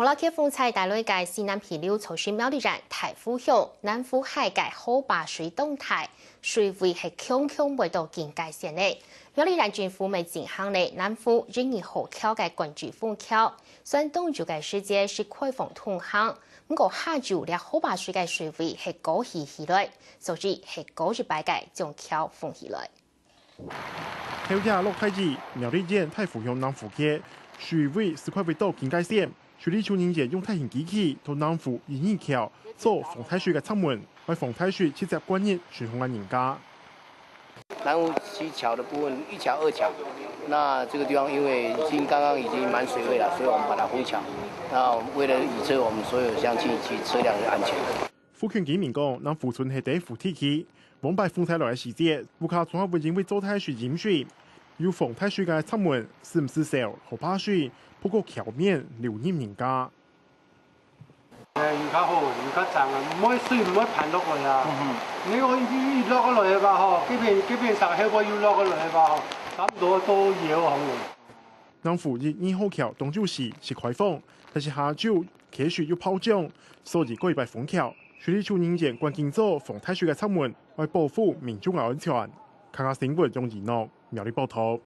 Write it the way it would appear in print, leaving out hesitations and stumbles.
莫拉克风采大类界西南皮流潮水苗栗站台府乡南府海界好坝水动态，水位系强未到警戒线内。苗栗站政府未进行的南府仍然好桥嘅关注风桥，虽然东主嘅世界是开放通行，不过下注咧好坝水嘅水位系高起来，所以系高日摆界将桥封起来。头日落太日，苗栗县太府乡南府街水位是快未到警戒线。水利处人员用大型机器到南府沿义桥做防太水嘅侧门，为防太水直接灌入水洪嘅人家。南湖西桥的部分，一桥、二桥，那这个地方因为刚刚已经满水位了，所以我们把它封桥。那为了以测我们所有乡亲以及车辆的安全。府权居民讲，南湖村系第一副地区，往摆风台来嘅时节，户口从下会因为做太水淹水，要防太水嘅侧门是唔是少好怕水？不过桥面流入人家。而家好，而家站啊，唔可以水唔可以噴落去啊！你可以落落去吧嗬，幾片石起我要落落去吧嗬，差唔多都要好。南府2號橋當初時是開放，但是下晝溪水要泡漲，所以過一擺封橋。水利處人員關鍵做防太水嘅側門，為保護民眾嘅安全。看下新聞用熱鬧苗栗報道。